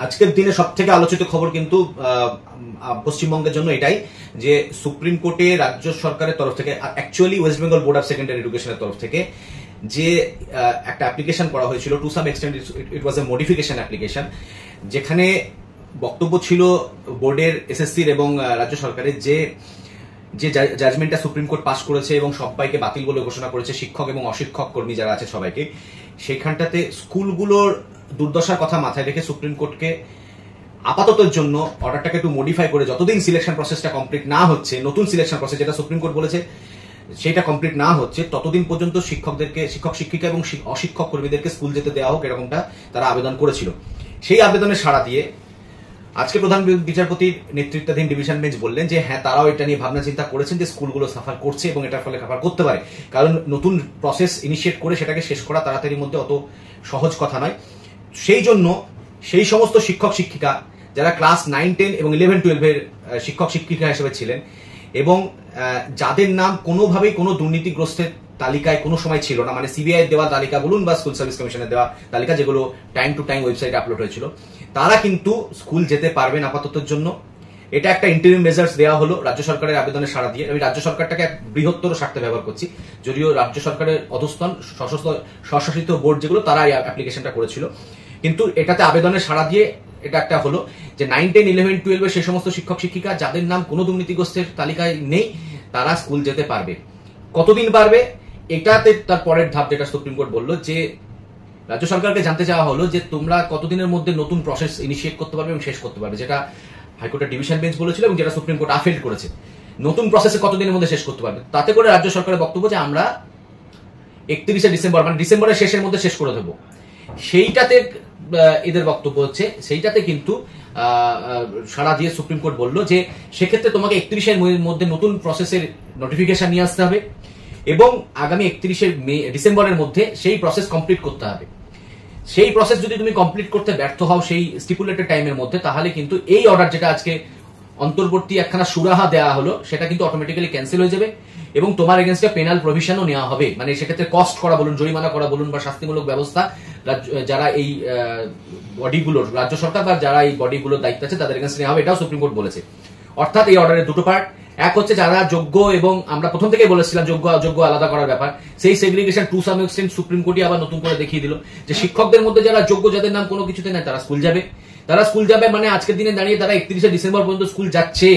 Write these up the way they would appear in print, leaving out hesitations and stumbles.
আজকের দিনে সব থেকে আলোচিত খবর কিন্তু পশ্চিমবঙ্গের জন্য এটাই যে সুপ্রিম কোর্টে রাজ্য সরকারের তরফ থেকে, actually West Bengal board of secondary এডুকেশনের তরফ থেকে যে একটা অ্যাপ্লিকেশন করা হয়েছিল, টু সাম এক্সটেন্ট ইট ওয়াজ এ মডিফিকেশন অ্যাপ্লিকেশন, যেখানে বক্তব্য ছিল বোর্ডের, এসএসসির এবং রাজ্য সরকারের যে জাজমেন্টটা সুপ্রিম কোর্ট পাস করেছে এবং সবাইকে বাতিল বলে ঘোষণা করেছে, শিক্ষক এবং অশিক্ষক কর্মী যারা আছে সবাইকে, সেইখানটাতে স্কুলগুলোর দুর্দশার কথা মাথায় রেখে সুপ্রিম কোর্টকে আপাততের জন্য অর্ডারটাকে একটু মডিফাই করে যতদিন সিলেকশন প্রসেসটা কমপ্লিট না হচ্ছে, নতুন সিলেকশন প্রসেস যেটা সুপ্রিম কোর্ট বলেছে সেটা কমপ্লিট না হচ্ছে, ততদিন পর্যন্ত শিক্ষক শিক্ষিকা এবং অশিক্ষক কর্মীদেরকে স্কুল যেতে দেওয়া হোক, এরকমটা তারা আবেদন করেছিল। সেই আবেদনের সাড়া দিয়ে আজকে প্রধান বিচারপতির নেতৃত্বাধীন ডিভিশন বেঞ্চ বললেন যে হ্যাঁ, তারাও এটা নিয়ে ভাবনা চিন্তা করেছেন যে স্কুলগুলো সাফার করছে এবং এটার ফলে সাফার করতে পারে, কারণ নতুন প্রসেস ইনিশিয়েট করে সেটাকে শেষ করা তাড়াতাড়ির মধ্যে অত সহজ কথা নয়। সেই জন্য সেই সমস্ত শিক্ষক শিক্ষিকা যারা ক্লাস 9, 10 এবং 11, 12 শিক্ষক শিক্ষিকা হিসেবে ছিলেন এবং যাদের নাম কোনোভাবেই কোনো দুর্নীতিগ্রস্তের তালিকায় কোনো সময় ছিল না, মানে সিবিআই দেওয়া তালিকা বলুন বা স্কুল সার্ভিস কমিশনের দেওয়া তালিকা, যেগুলো টাইম টু টাইম ওয়েবসাইটে আপলোড হয়েছিল, তারা কিন্তু স্কুল যেতে পারবেন আপাততের জন্য। এটা একটা ইন্টারিম মেজার্স দেওয়া হলো রাজ্য সরকারের আবেদনের সাড়া দিয়ে। আমি রাজ্য সরকারটাকে বৃহত্তর স্বার্থে ব্যবহার করছি, যদিও রাজ্য সরকারের অধস্তন স্বশাসিত বোর্ড যেগুলো তারা এই অ্যাপ্লিকেশনটা করেছিল, কিন্তু এটাতে আবেদনের সাড়া দিয়ে এটা একটা হলো যে 9, 10, 11, 12 সেই সমস্ত শিক্ষক শিক্ষিকা যাদের নাম কোনো দুর্নীতিগ্রস্তের তালিকায় নেই তারা স্কুল যেতে পারবে। কতদিন পারবে, এটাতে তার পরের ধাপ যেটা সুপ্রিম কোর্ট বললো যে রাজ্য সরকারকে জানতে চাওয়া হলো যে তোমরা কতদিনের মধ্যে নতুন প্রসেস ইনিশিয়েট করতে পারবে এবং শেষ করতে পারবে, যেটা হাইকোর্টের ডিভিশন বেঞ্চ বলেছিল এবং যেটা সুপ্রিম কোর্ট আফেল করেছে। নতুন প্রসেসে কতদিনের মধ্যে শেষ করতে পারবে, তাতে করে রাজ্য সরকারের বক্তব্য যে আমরা 31শে ডিসেম্বর, মানে ডিসেম্বরের শেষের মধ্যে শেষ করে দেবো। সেইটাতে এদের বক্তব্য হচ্ছে, সেইটাতে কিন্তু সাড়া দিয়ে সুপ্রিম কোর্ট বলল যে সেক্ষেত্রে তোমাকে 31-এর মধ্যে নতুন প্রসেসের নোটিফিকেশন নিয়ে আসতে হবে এবং আগামী 31শে ডিসেম্বরের মধ্যে সেই প্রসেস কমপ্লিট করতে হবে। সেই প্রসেস যদি তুমি কমপ্লিট করতে ব্যর্থ হও সেই স্টিপুলেটেড টাইমের মধ্যে, তাহলে কিন্তু এই অর্ডার যেটা আজকে অন্তর্বর্তী একখানা সুরাহা দেওয়া হলো সেটা কিন্তু অটোমেটিক্যালি ক্যান্সেল হয়ে যাবে এবং তোমার এগেনস্টে পেনাল প্রভিশনও নেওয়া হবে, মানে সেক্ষেত্রে কস্ট করা বলুন, জরিমানা করা বলুন বা শাস্তিমূলক ব্যবস্থা যারা এই বডিগুলোর, রাজ্য সরকার বা যারা এই বডিগুলোর দায়িত্ব আছে তাদের এগেনস্টে নেওয়া হবে, এটাও সুপ্রিম কোর্ট বলেছে। অর্থাৎ এই অর্ডারের দুটো পার্ট, এক হচ্ছে যারা যোগ্য, এবং আমরা প্রথম থেকেই বলেছিলাম যোগ্য অযোগ্য আলাদা করার ব্যাপার, সেই segregation to some extent supreme কোর্টই আবার নতুন করে দেখিয়ে দিল যে শিক্ষকদের মধ্যে যারা যোগ্য, যাদের নাম কোনো কিছুতে নেই, তারা স্কুল যাবে, মানে আজকের দিনে দাঁড়িয়ে তারা 31শে ডিসেম্বর পর্যন্ত স্কুল যাচ্ছে,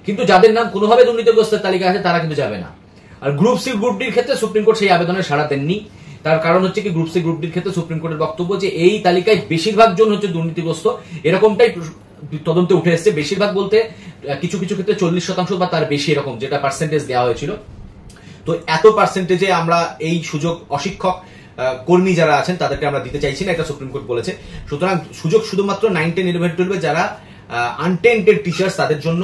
কিন্তু যাদের নাম কোনোভাবে দুর্নীতিগ্রস্তের তালিকা আছে তারা কিন্তু যাবে না। আর গ্রুপ সি গ্রুপ ডির ক্ষেত্রে সুপ্রিম কোর্ট সেই আবেদনের সাড়া দেননি। তার কারণ হচ্ছে কি, গ্রুপ সি গ্রুপ ডির ক্ষেত্রে সুপ্রিম কোর্টের বক্তব্য যে এই তালিকায় বেশিরভাগ জন হচ্ছে দুর্নীতিগ্রস্ত, এরকমটাই তদন্তে উঠে এসছে। বেশিরভাগ বলতে কিছু কিছু ক্ষেত্রে 40% বা তার বেশি, এরকম যেটা পার্সেন্টেজ দেওয়া হয়েছিল। তো এত পার্সেন্টেজে আমরা এই সুযোগ অশিক্ষক কর্মী যারা আছেন তাদেরকে আমরা দিতে চাইছি না, এটা সুপ্রিম কোর্ট বলেছে। সুতরাং সুযোগ শুধুমাত্র 9, 10, 11, 12 যারা আনটেন্টেড টিচার্স তাদের জন্য,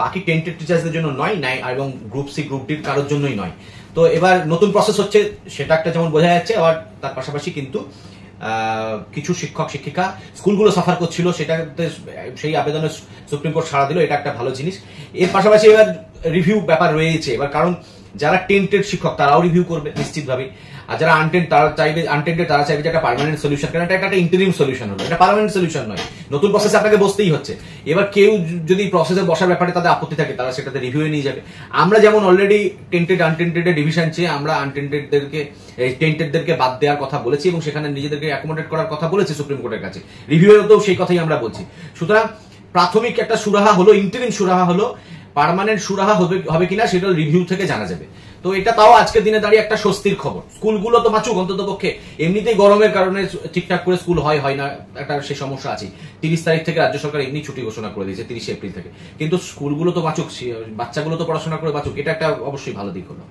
বাকি টেন্টেড টিচার্সদের জন্য নয়, এবং গ্রুপ সি গ্রুপ ডির কারোর জন্যই নয়। তো এবার নতুন প্রসেস হচ্ছে সেটা একটা যেমন বোঝা যাচ্ছে, আবার তার পাশাপাশি কিন্তু কিছু শিক্ষক শিক্ষিকা স্কুলগুলো সাফার করছিল, সেটাতে সেই আবেদনে সুপ্রিম কোর্ট সাড়া দিল, এটা একটা ভালো জিনিস। এর পাশাপাশি এবার রিভিউ ব্যাপার রয়েছে, এবার কারণ যারা টেন্টেড শিক্ষক তারাও রিভিউ করবে নিশ্চিতভাবে, আর যারা আনটেন্টেড তারা চাইবে যে একটা পার্মানেন্ট সলিউশন, কারণ এটা একটা ইন্টারিম সলিউশন হলো, এটা পার্মানেন্ট সলিউশন নয়। নতুন প্রসেসে আপনাকে বসতেই হচ্ছে। এবার কেউ যদি প্রসেসে বসার ব্যাপারে তাদের আপত্তি থাকে, তারা সেটাতে রিভিউ নিয়ে যাবে। আমরা যেমন অলরেডি টেন্টেড আনটেন্টেডের ডিভিশন চেয়ে আমরা টেন্টেডদেরকে বাদ দেওয়ার কথা বলেছি এবং সেখানে নিজেদেরকে অ্যাকোমোডেট করার কথা বলেছি সুপ্রিম কোর্টের কাছে, রিভিউতেও সেই কথাই আমরা বলছি। সুতরাং প্রাথমিক একটা সুরাহা হলো, ইন্টারিম সুরাহা হলো, পার্মানেন্ট সুরাহা হবে কিনা সেটা রিভিউ থেকে জানা যাবে। তো এটা তাও আজকের দিনে দাঁড়িয়ে একটা স্বস্তির খবর। স্কুলগুলো তো বাঁচুক অন্তত পক্ষে, এমনিতেই গরমের কারণে ঠিকঠাক করে স্কুল হয় না, একটা সে সমস্যা আছে। 30 তারিখ থেকে রাজ্য সরকার এমনি ছুটি ঘোষণা করে দিয়েছে, 30শে এপ্রিল থেকে, কিন্তু স্কুলগুলো তো বাঁচুক, বাচ্চাগুলো তো পড়াশোনা করে বাঁচুক, এটা একটা অবশ্যই ভালো দিক হলো।